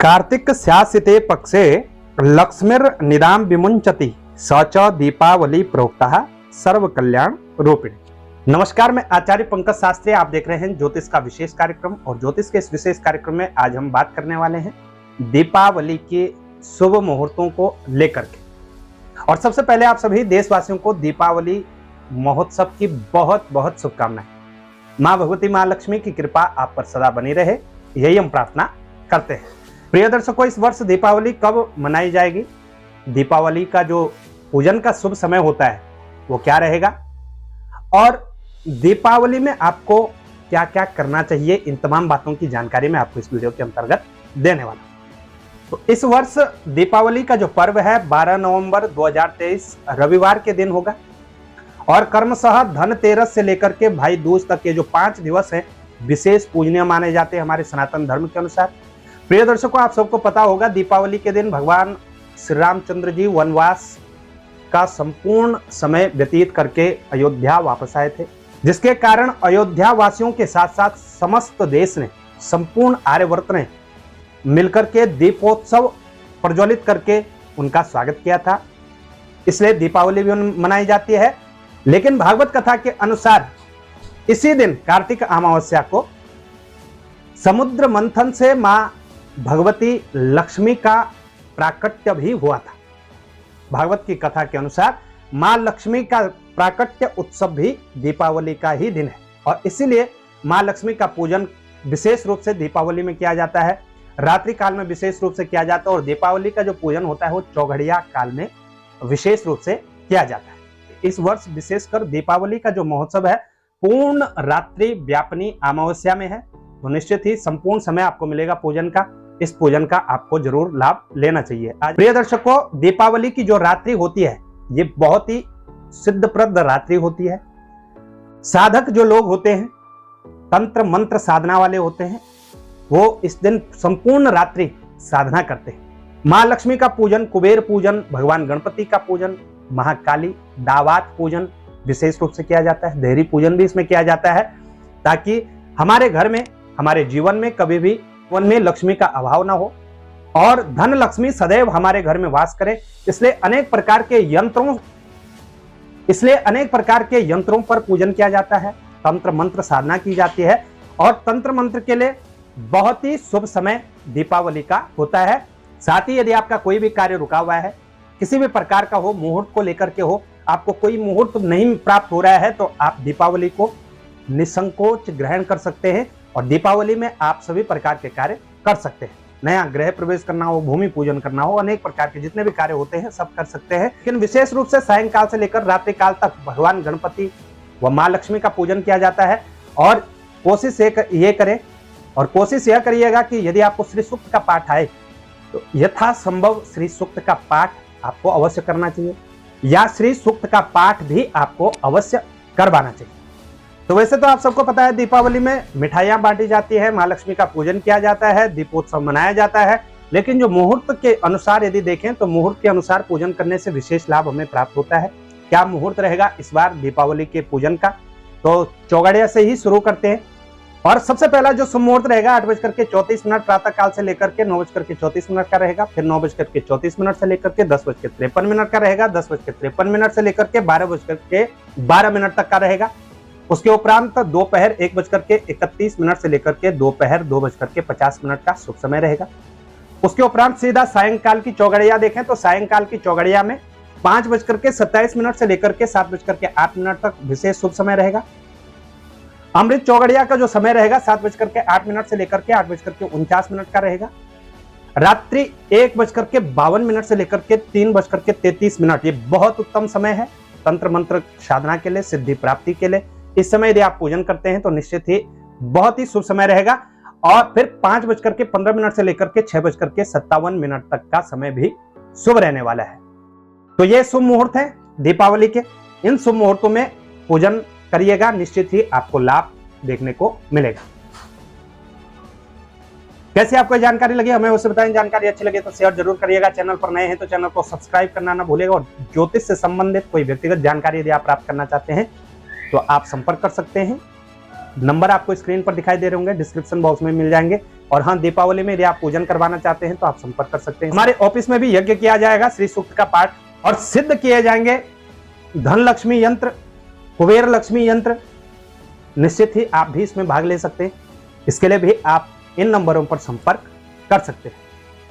कार्तिक स्यासिते पक्षे लक्ष्मीर्निदां विमुंचति स च दीपावली प्रोक्तः सर्व कल्याण रूपिणी। नमस्कार, मैं आचार्य पंकज शास्त्री, आप देख रहे हैं ज्योतिष का विशेष कार्यक्रम। और ज्योतिष के इस विशेष कार्यक्रम में आज हम बात करने वाले हैं दीपावली के शुभ मुहूर्तों को लेकर के। और सबसे पहले आप सभी देशवासियों को दीपावली महोत्सव की बहुत बहुत शुभकामनाएं। माँ भगवती माँ लक्ष्मी की कृपा आप पर सदा बनी रहे, यही हम प्रार्थना करते हैं। प्रिय दर्शकों, इस वर्ष दीपावली कब मनाई जाएगी, दीपावली का जो पूजन का शुभ समय होता है वो क्या रहेगा, और दीपावली में आपको क्या क्या करना चाहिए, इन तमाम बातों की जानकारी मैं आपको इस वीडियो के अंतर्गत देने वाला हूं। तो इस वर्ष दीपावली का जो पर्व है 12 नवंबर 2023 रविवार के दिन होगा। और कर्मशः धनतेरस से लेकर के भाई दूज तक के जो 5 दिवस हैं विशेष पूजनीय माने जाते हैं हमारे सनातन धर्म के अनुसार। प्रिय दर्शकों, आप सबको पता होगा दीपावली के दिन भगवान श्री रामचंद्र जी वनवास का संपूर्ण समय व्यतीत करके अयोध्या वापस आए थे, जिसके कारण अयोध्या वासियों के साथ साथ समस्त देश ने, संपूर्ण आर्यवर्त ने मिलकर के दीपोत्सव प्रज्वलित करके उनका स्वागत किया था। इसलिए दीपावली भी मनाई जाती है। लेकिन भागवत कथा के अनुसार इसी दिन कार्तिक अमावस्या को समुद्र मंथन से मां भगवती लक्ष्मी का प्राकट्य भी हुआ था। भागवत की कथा के अनुसार मां लक्ष्मी का प्राकट्य उत्सव भी दीपावली का ही दिन है। और इसीलिए मां लक्ष्मी का पूजन विशेष रूप से दीपावली में किया जाता है, रात्रि काल में विशेष रूप से किया जाता है। और दीपावली का जो पूजन होता है वो चौघड़िया काल में विशेष रूप से किया जाता है। इस वर्ष विशेषकर दीपावली का जो महोत्सव है पूर्ण रात्रि व्यापनी अमावस्या में है, तो निश्चित ही संपूर्ण समय आपको मिलेगा पूजन का। इस पूजन का आपको जरूर लाभ लेना चाहिए। आज प्रिय दर्शकों, दीपावली की जो रात्रि होती है ये बहुत ही सिद्धप्रद रात्रि होती है। साधक जो लोग होते हैं, तंत्र मंत्र साधना वाले होते हैं, वो इस दिन संपूर्ण रात्रि साधना करते हैं। मां लक्ष्मी का पूजन, कुबेर पूजन, भगवान गणपति का पूजन, महाकाली दावात पूजन विशेष रूप से किया जाता है। देहरी पूजन भी इसमें किया जाता है, ताकि हमारे घर में, हमारे जीवन में कभी भी वन में लक्ष्मी का अभाव ना हो और धन लक्ष्मी सदैव हमारे घर में वास करे। इसलिए अनेक प्रकार के यंत्रों पर पूजन किया जाता है, तंत्र मंत्र साधना की जाती है। और तंत्र मंत्र के लिए बहुत ही शुभ समय दीपावली का होता है। साथ ही यदि आपका कोई भी कार्य रुका हुआ है, किसी भी प्रकार का हो, मुहूर्त को लेकर के हो, आपको कोई मुहूर्त नहीं प्राप्त हो रहा है, तो आप दीपावली को निसंकोच ग्रहण कर सकते हैं। और दीपावली में आप सभी प्रकार के कार्य कर सकते हैं। नया गृह प्रवेश करना हो, भूमि पूजन करना हो, अनेक प्रकार के जितने भी कार्य होते हैं सब कर सकते हैं। लेकिन विशेष रूप से सायंकाल से लेकर रात्रि काल तक भगवान गणपति व मां लक्ष्मी का पूजन किया जाता है। और कोशिश ये करें, और कोशिश यह करिएगा कि यदि आपको श्री सूक्त का पाठ आए तो यथासंभव श्री सूक्त का पाठ आपको अवश्य करना चाहिए, या श्री सूक्त का पाठ भी आपको अवश्य करवाना चाहिए। तो वैसे तो आप सबको पता है दीपावली में मिठाइयां बांटी जाती है, मां लक्ष्मी का पूजन किया जाता है, दीपोत्सव मनाया जाता है। लेकिन जो मुहूर्त के अनुसार यदि देखें तो मुहूर्त के अनुसार पूजन करने से विशेष लाभ हमें प्राप्त होता है। क्या मुहूर्त रहेगा इस बार दीपावली के पूजन का, तो चौघड़िया से ही शुरू करते हैं। और सबसे पहला जो शुभ मुहूर्त रहेगा 8:34 प्रातः काल से लेकर के 9:34 का रहेगा। फिर 9:34 से लेकर के 10:53 का रहेगा। 10:53 से लेकर के 12:12 तक का रहेगा। उसके उपरांत दोपहर 1:31 से लेकर के दोपहर 2:50 का शुभ समय रहेगा। उसके उपरांत सीधा सायंकाल की चौघड़िया देखें तो सायंकाल की चौघड़िया में 5:27 से लेकर के 7:08 तक विशेष शुभ समय रहेगा। अमृत चौघड़िया का जो समय रहेगा 7:08 से लेकर के 8:49 का रहेगा। रात्रि 1:52 से लेकर के 3:33, ये बहुत उत्तम समय है तंत्र मंत्र साधना के लिए, सिद्धि प्राप्ति के लिए। इस समय यदि आप पूजन करते हैं तो निश्चित ही बहुत ही शुभ समय रहेगा। और फिर 5:15 से लेकर के 6:57 तक का समय भी शुभ रहने वाला है। तो ये शुभ मुहूर्त है दीपावली के। इन शुभ मुहूर्तों में पूजन करिएगा, निश्चित ही आपको लाभ देखने को मिलेगा। कैसे आपको जानकारी लगी हमें उससे बताएं। जानकारी अच्छी लगे तो शेयर जरूर करिएगा। चैनल पर नए हैं तो चैनल को सब्सक्राइब करना ना भूलिएगा। और ज्योतिष से संबंधित कोई व्यक्तिगत जानकारी यदि आप प्राप्त करना चाहते हैं तो आप संपर्क कर सकते हैं। नंबर आपको स्क्रीन पर दिखाई दे रहे होंगे, डिस्क्रिप्शन बॉक्स में मिल जाएंगे। और हाँ, दीपावली में यदि आप पूजन करवाना चाहते हैं तो आप संपर्क कर सकते हैं। हमारे ऑफिस में भी यज्ञ किया जाएगा, श्री सूक्त का पाठ और सिद्ध किए जाएंगे धन लक्ष्मी यंत्र, कुबेर लक्ष्मी यंत्र। निश्चित ही आप भी इसमें भाग ले सकते हैं। इसके लिए भी आप इन नंबरों पर संपर्क कर सकते हैं।